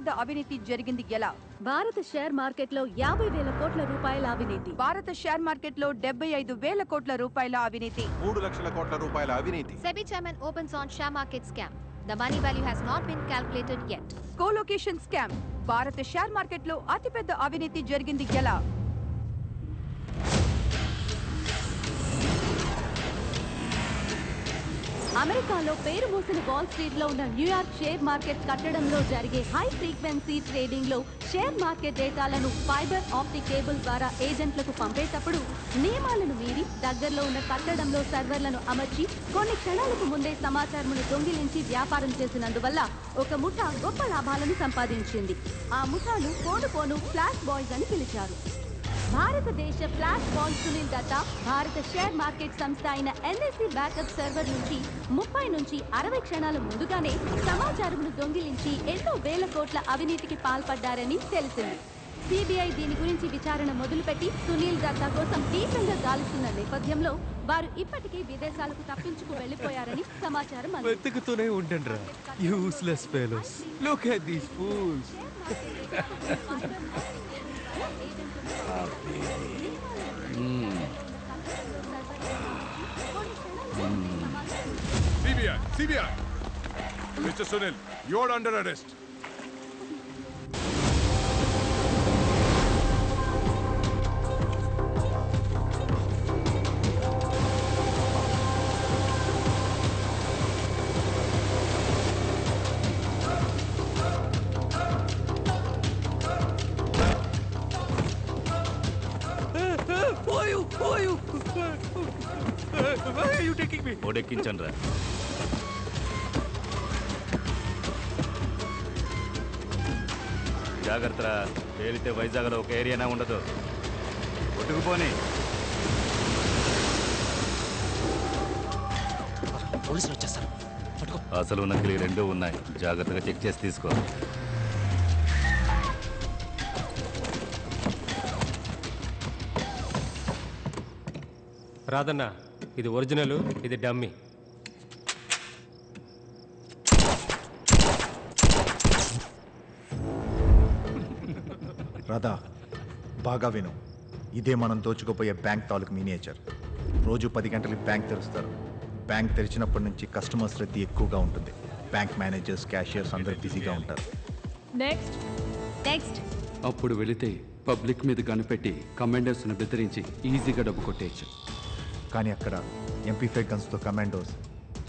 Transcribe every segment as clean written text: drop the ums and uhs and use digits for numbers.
అతిపెద్ద అవినీతి జరిగింది ఎలా? భారత షేర్ మార్కెట్లో 50,000 కోట్ల రూపాయల అవినీతి. భారత షేర్ మార్కెట్లో 75,000 కోట్ల రూపాయల అవినీతి. 3 లక్షల కోట్ల రూపాయల అవినీతి. SEBI chairman opens on share market scam. The money value has not been calculated yet. Colocation scam. భారత షేర్ మార్కెట్లో అతిపెద్ద అవినీతి జరిగింది ఎలా? అమెరికాలో పేరు మోసిన వాల్ స్ట్రీట్ లో ఉన్న న్యూయార్క్ షేర్ మార్కెట్ కట్టడంలో జరిగే హై ఫ్రీక్వెన్సీ ట్రేడింగ్ లో షేర్ మార్కెట్ డేటాలను ఫైబర్ ఆప్టిక్ కేబుల్ ద్వారా ఏజెంట్లకు పంపేటప్పుడు నియమాలను మీరి దగ్గరలో ఉన్న కట్టడంలో సర్వర్లను అమర్చి కొన్ని క్షణాలకు ముందే సమాచారమును దొంగిలించి వ్యాపారం చేసినందువల్ల ఒక ముఠా గొప్ప లాభాలను సంపాదించింది. ఆ ముఠాను పోను ఫ్లాష్ బాయ్స్ అని పిలిచారు. భారతదేశ ఫ్లాష్ బాయ్ సునీల్ దత్తా భారత షేర్ మార్కెట్ సంస్థ అయిన NSE బ్యాకప్ సర్వర్ నుంచి 30 నుంచి 60 క్షణాల ముందుగానే సమాచారమును దొంగిలించి ఎన్నో వేల కోట్ల అవినీతికి పాల్పడ్డారని తెలిసింది. CBI దీని గురించి విచారణ మొదలుపెట్టి సునీల్ దత్తా కోసం తీవ్రంగా గాలిస్తున్న నేపథ్యంలో వారు ఇప్పటికీ విదేశాలకు తప్పించుకు వెళ్లిపోయారని సమాచారం వెతుకుతూనే ఉండండిరా useless fellows. Look at these fools. CBI. Mr. Sunil, you are under arrest. ఓడెక్కించండ్రా. జాగ్రత్త, పేలితే వైజాగ్లో ఒక ఏరియానే ఉండదు. ఒట్టుకుపోని. పోలీసులు వచ్చేస్తారు. అసలు నకిలీ రెండూ ఉన్నాయి, జాగ్రత్తగా చెక్ చేసి తీసుకో. రాదన్న, ఇది ఒరిజినల్, ఇది డమ్మీ. రాధా, బాగా విను. ఇదే మనం దోచుకుపోయే బ్యాంక్ తాలూకు మినియేచర్. రోజు 10 గంటలకి బ్యాంక్ తెరుస్తారు. బ్యాంక్ తెరిచినప్పటి నుంచి కస్టమర్స్ రద్దీ ఎక్కువగా ఉంటుంది. బ్యాంక్ మేనేజర్స్, క్యాషియర్స్ అందరూ బిజీగా ఉంటారు. నెక్స్ట్. అప్పుడు వెళితే పబ్లిక్ మీద కనిపెట్టి కమాండర్స్ను బెదిరించి ఈజీగా డబ్బు కొట్టేయచ్చు. కానీ అక్కడ MP5 గన్స్తో కమాండోస్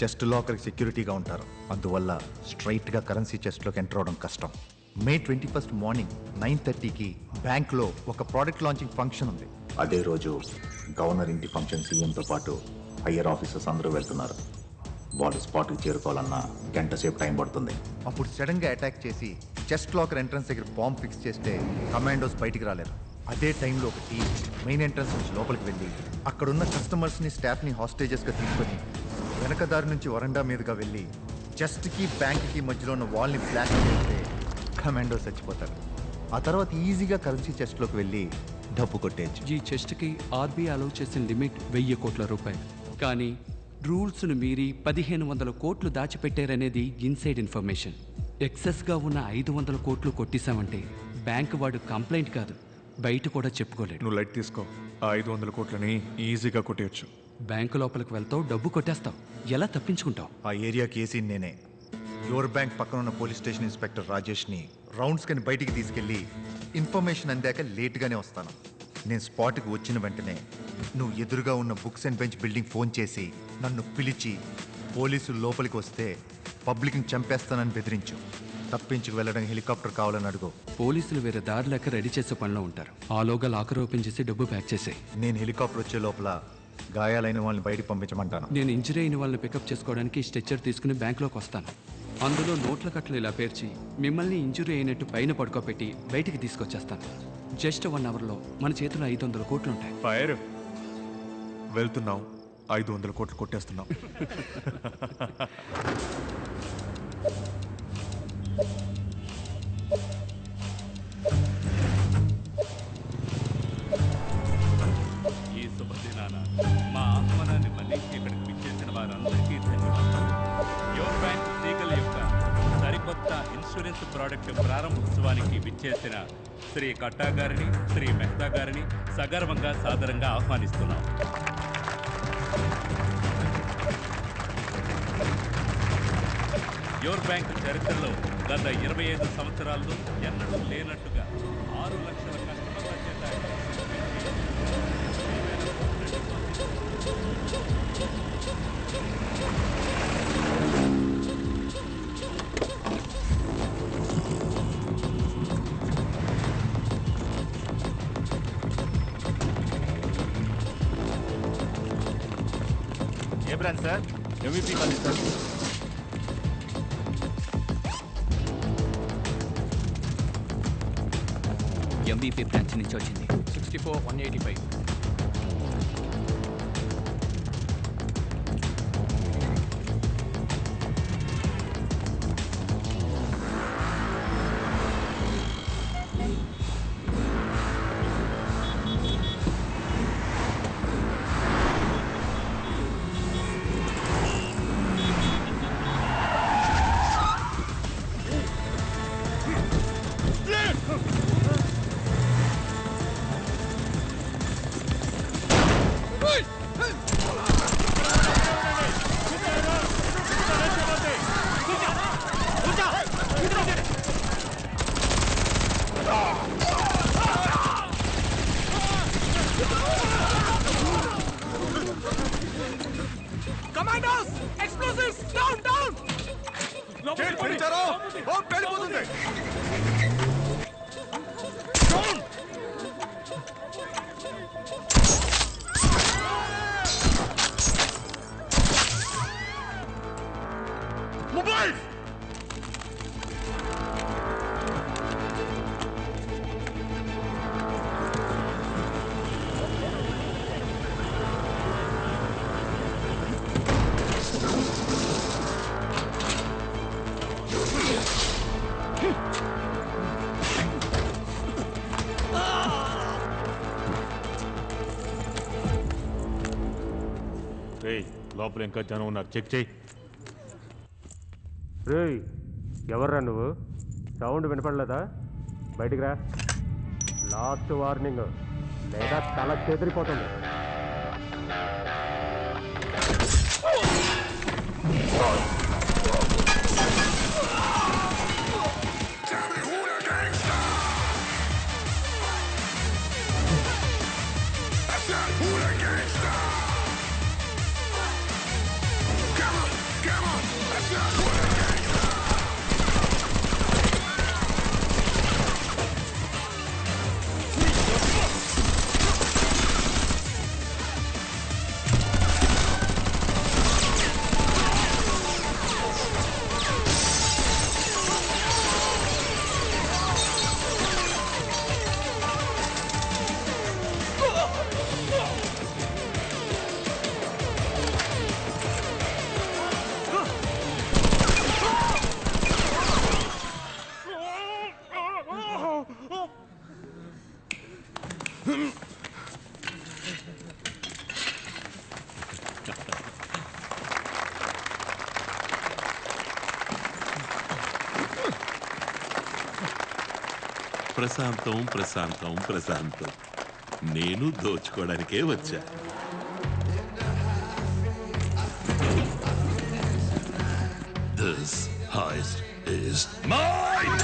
చెస్ట్ లాకర్కి సెక్యూరిటీగా ఉంటారు. అందువల్ల స్ట్రైట్గా కరెన్సీ చెస్ట్లోకి ఎంటర్ అవడం కష్టం. May 21st మార్నింగ్ 9:30కి బ్యాంక్లో ఒక ప్రోడక్ట్ లాంచింగ్ ఫంక్షన్ ఉంది. అదే రోజు గవర్నర్ ఇంటి ఫంక్షన్, సీఎంతో పాటు హయ్యర్ ఆఫీసర్స్ అందరూ వెళ్తున్నారు. వాళ్ళు స్పాట్కి చేరుకోవాలన్నా గంట సేపు టైం పడుతుంది. అప్పుడు సడన్గా అటాక్ చేసి చెస్ట్ లాకర్ ఎంట్రన్స్ దగ్గర బాంబ్ ఫిక్స్ చేస్తే కమాండోస్ బయటికి రాలేరు. అదే టైంలో ఒక టీం మెయిన్ ఎంట్రన్స్ నుంచి లోపలికి వెళ్ళి అక్కడున్న కస్టమర్స్ని, స్టాఫ్ని హాస్టేజెస్గా తీసుకొని వెనక దారి నుంచి వరండా మీదుగా వెళ్ళి చెస్ట్కి బ్యాంక్కి మధ్యలో ఉన్న వాల్ని ఫ్లాష్ చేస్తే కమాండోస్ చచ్చిపోతారు. ఆ తర్వాత ఈజీగా కరెన్సీ చెస్ట్లోకి వెళ్ళి డబ్బు కొట్టేయచ్చు. ఈ చెస్ట్కి RBI అలౌ చేసిన లిమిట్ 1000 కోట్ల రూపాయలు. కానీ రూల్స్ను మీరి 1500 కోట్లు దాచిపెట్టారనేది ఇన్సైడ్ ఇన్ఫర్మేషన్. ఎక్సెస్గా ఉన్న 500 కోట్లు కొట్టేశామంటే బ్యాంక్ వాడు కంప్లైంట్ కాదు, బయట కూడా చెప్పుకోలేడు. నువ్వు లైట్ తీసుకో. ఆ 500 కోట్లని ఈజీగా కొట్టేయచ్చు. బ్యాంకు లోపలికి వెళ్తావు, డబ్బు కొట్టేస్తావు. ఎలా తప్పించుకుంటావు? ఆ ఏరియాకి ఏసీ నేనే. యువర్ బ్యాంక్ పక్కన ఉన్న పోలీస్ స్టేషన్ ఇన్స్పెక్టర్ రాజేష్ని రౌండ్స్ కని బయటికి తీసుకెళ్ళి ఇన్ఫర్మేషన్ అందాక లేట్గానే వస్తాను. నేను స్పాట్కి వచ్చిన వెంటనే నువ్వు ఎదురుగా ఉన్న books and bench building phone చేసి నన్ను పిలిచి పోలీసులు లోపలికి వస్తే పబ్లిక్ని చంపేస్తానని బెదిరించు. తప్పించుకు వెళ్ళడం హెలికాప్టర్ కావాలని అడుగు. పోలీసులు వేరే దారి లెక్క రెడీ చేసే పనిలో ఉంటారు. ఆలోగా లాకర్ ఓపెన్ చేసి డబ్బు ప్యాక్ చేసేయి. నేను హెలికాప్టర్ వచ్చే లోపల గాయాలైన వాళ్ళని బయటికి పంపించమంటాను. నేను ఇంజరీ అయిన వాళ్ళని పికప్ చేసుకోవడానికి స్ట్రెచ్చర్ తీసుకుని బ్యాంక్లోకి వస్తాను. అందులో నోట్ల కట్టలు ఇలా పేర్చి మిమ్మల్ని ఇంజురీ అయినట్టు పైన పడుకోబెట్టి బయటికి తీసుకొచ్చేస్తాను. జస్ట్ 1 అవర్లో మన చేతిలో 500 కోట్లు ఉంటాయి. ఫైర్ వెళ్తున్నావు, 500 కోట్లు కొట్టేస్తున్నావు. ఈ శుభదినాన మా ఆహ్వానాన్ని మన్నించి ఇక్కడికి విచ్చేసిన వారందరికీ ధన్యవాదాలు. యువర్ బ్యాంక్ సీగల్ యొక్క సరికొత్త ఇన్సూరెన్స్ ప్రోడక్ట్ ప్రారంభ ఉత్సవానికి విచ్చేసిన శ్రీ కట్టా గారిని, శ్రీ మెహతా గారిని సగర్వంగా సాదరంగా ఆహ్వానిస్తున్నాం. యోర్ బ్యాంక్ చరిత్రలో గత 25 సంవత్సరాల్లో ఎన్నడూ లేనట్టుగా 6 లక్షల కస్టమర్ల చేత ఏ brand sir? MVP college sir. MVP branch నుంచి వచ్చింది. 64,185. Commandos! Explosives! Down! Down! Mobiles! లోపల ఇంకా జనం ఉన్నారు, చెక్ చేయి. రేయ్, ఎవర్రా నువ్వు? సౌండ్ వినపడలేదా? బయటికి రా. లాస్ట్ వార్నింగ్, లేదా తల చెదిరిపోతుంది. ప్రశాంతం ప్రశాంతం ప్రశాంతం. నేను దోచుకోవడానికే వచ్చా. This heist is mine!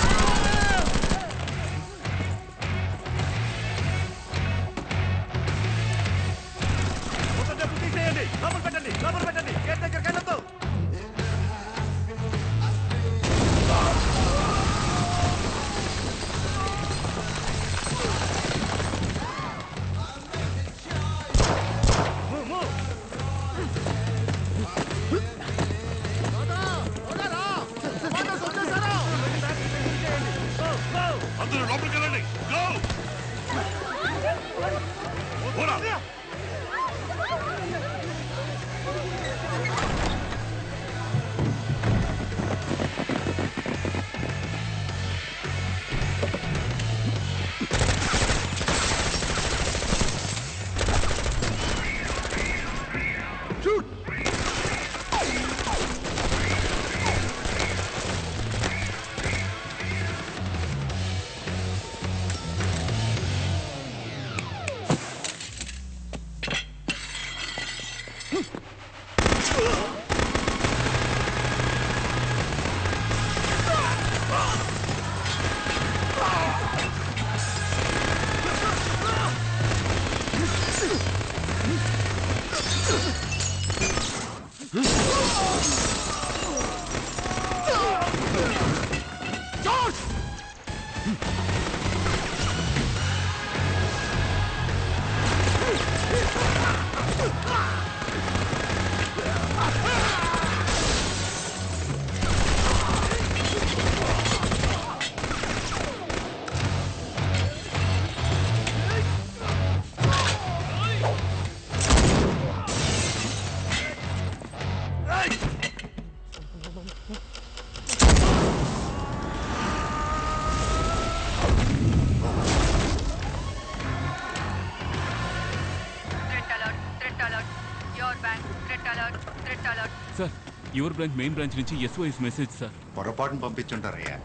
Sir your bank main branch నుంచి SOS మెసేజ్ సార్. పొరపాటును పంపించుంటారయ్యా.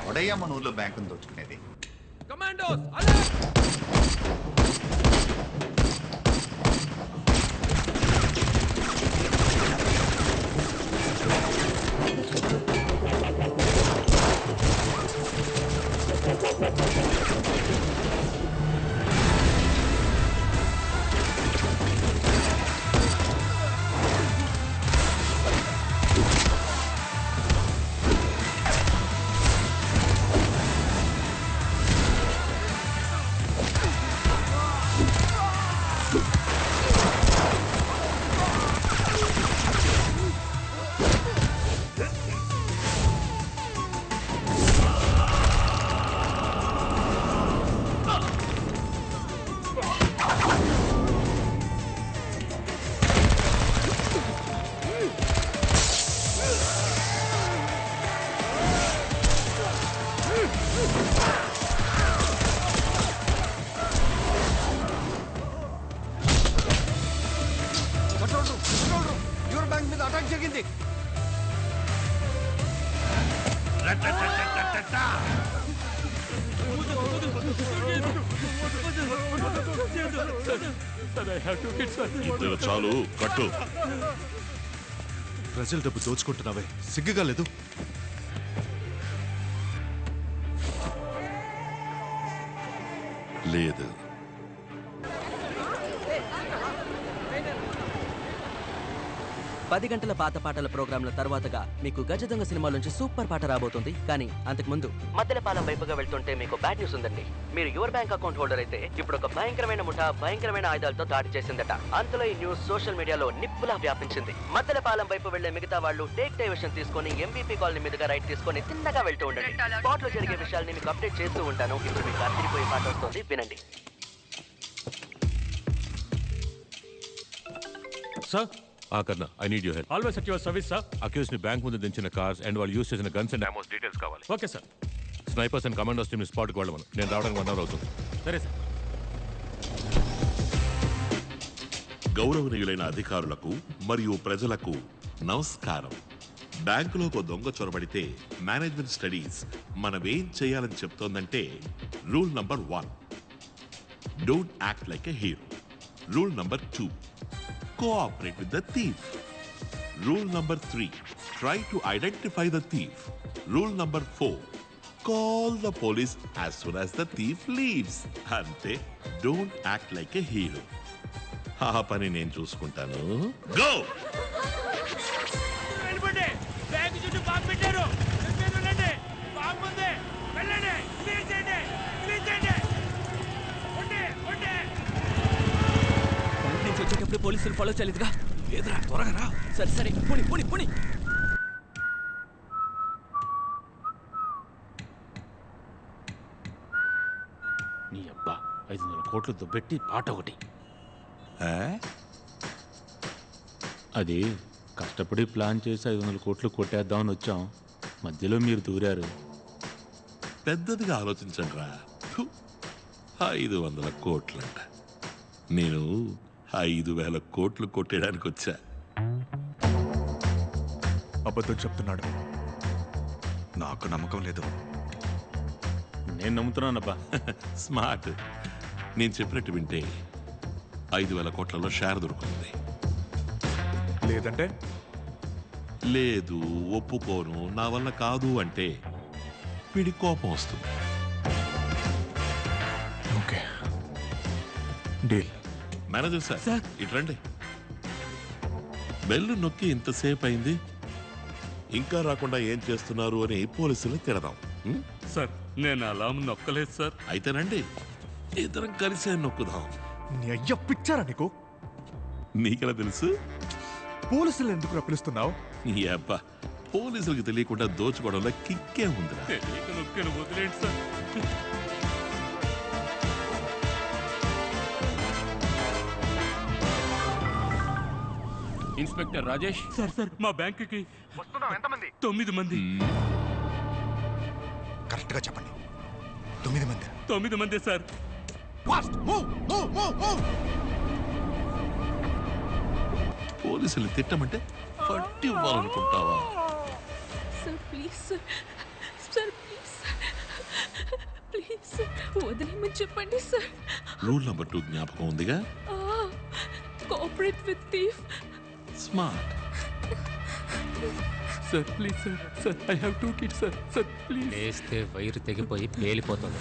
ఎవడయ్యా మన ఊళ్ళో బ్యాంకును దోచుకునేది? కమాండోస్ యువర్ బ్యాంక్ మీద అటాక్ జరిగింది. ఇద్దరు చాలు, కట్టు. ప్రజల డబ్బు దోచుకుంటున్నావే, సిగ్గుగా లేదు? లేదు. 10 గంటల పాత పాటల ప్రోగ్రాంల తర్వాతగా మీకు గజ దొంగ సినిమాలోంచి సూపర్ పాట రాబోతుంది. కానీ అంతకు ముందు మద్దెలపాలెం వైపుగా వెళ్తుంటే మీకు బ్యాడ్ న్యూస్ ఉందండి. మీరు యువర్ బ్యాంక్ అకౌంట్ హోల్డర్ అయితే ఇప్పుడు ఒక భయంకరమైన ముఠా భయంకరమైన ఆయుధాలతో దాడి చేసిందట. అంతలో ఈ న్యూస్ సోషల్ మీడియాలో నిప్పులా వ్యాపించింది. మద్దెలపాలెం వైపు వెళ్లే మిగతా వాళ్ళు టేక్ డైవర్షన్ తీసుకొని MVP కాలనీ మీదుగా రైట్ తీసుకొని తిన్నగా వెళ్తూ ఉండండి. స్పాట్ లో జరిగే విషయాల్ని మీకు అప్డేట్ చేస్తూ ఉంటాను. ఇప్పుడు మీకు అదిరిపోయే పాట వస్తుంది, వినండి. Sir Karna, I need your help. Always at your service sir. Accuse ని బ్యాంక్ ముందు దించిన కార్స్ అండ్ వాళ్ళు యూస్ చేసిన గన్స్ అండ్ అమోస్ డీటెయిల్స్ కావాలి. Okay sir. Snipers and commandos team spot కి వెళ్ళమను. నేను రావడానికి 1 అవర్ అవుతుంది. సరే సార్. గౌరవనీయులైన అధికారులకు మరియు ప్రజలకు నమస్కారం. బ్యాంకులో దొంగ చొరబడితే మేనేజ్మెంట్ స్టడీస్ మనమేం చేయాలని చెప్తోందంటే rule number 1, don't act like a hero. Rule number 2, cooperate with the thief. Rule number 3, try to identify the thief. Rule number 4, call the police as soon as the thief leaves. Ante, don't act like a hero. Ha pani nenu chuskuntaanu. Go! వెళ్ళిపోండి. Bank చుట్టూ bomb పెట్టారు. వెళ్ళండి. Bomb ఉంది. వెళ్ళండి. Clear చేయండి. Clear చేయండి. ఉండి. Bank నుంచి వచ్చేటప్పుడు పోలీసులు ఫాలో చేయలేదుగా? లేదురా, త్వరగా రా. సరే పుని. నీ అబ్బా 500 కోట్లు దుబ్బెట్టి పాట ఒకటి. అది కష్టపడి ప్లాన్ చేసి 500 కోట్లు కొట్టేద్దామని వచ్చాం. మధ్యలో మీరు దూరారు. పెద్దదిగా ఆలోచించండి రా. 500 కోట్లంట. నేను 5,000 కోట్లు కొట్టేయడానికి వచ్చా. అబద్ధం చెప్తున్నాడు. నాకు నమ్మకం లేదు. నేను నమ్ముతున్నానబ్బా. స్మార్ట్. నేను చెప్పినట్టు వింటే 5,000 కోట్లలో షేర్ దొరుకుతుంది. లేదంటే? లేదు, ఒప్పుకోను, నా వల్ల కాదు అంటే వీడి కోపం వస్తుంది. Okay, deal. మేనేజర్ సార్, ఇటు రండి. బెల్లు నొక్కి ఇంతసేపు అయింది, ఇంకా రాకుండా ఏం చేస్తున్నారు అని పోలీసులు తిడదాం. సార్, నేను అలా నొక్కలేదు సార్. అయితే రండి, ఇద్దరం కలిసే నొక్కుదాం. నీ అయ్య పిచ్చారా నీకు? నీకెలా తెలుసు? పోలీసులు ఎందుకు పిలుస్తున్నావు? ఈ అబ్బా, పోలీసులకు తెలియకుండా దోచుకోవడంలో కిక్కే ఉందిరా. తెలియక నొక్కాను, వదిలేండి సార్. ఇన్స్పెక్టర్ రాజేష్. సార్ మా బ్యాంకుకి వస్తున్నాం. ఎంతమంది? 9 మంది. కరెక్ట్ గా చెప్పండి. 9 మంది. 9 మంది సార్. పోలీసులు తిట్టమంటే పట్టి ఇవ్వాలనుకుంటావా? Sir please sir, sir please please sir, వదిలేమని చెప్పండి సార్. రూల్ నెంబర్ 2 జ్ఞాపకం ఉందిగా? Cooperate with thief. Smart. Sir please sir, sir I have 2 kids sir, sir please. లేస్తే వైరు తెగిపోయి పేలిపోతుంది.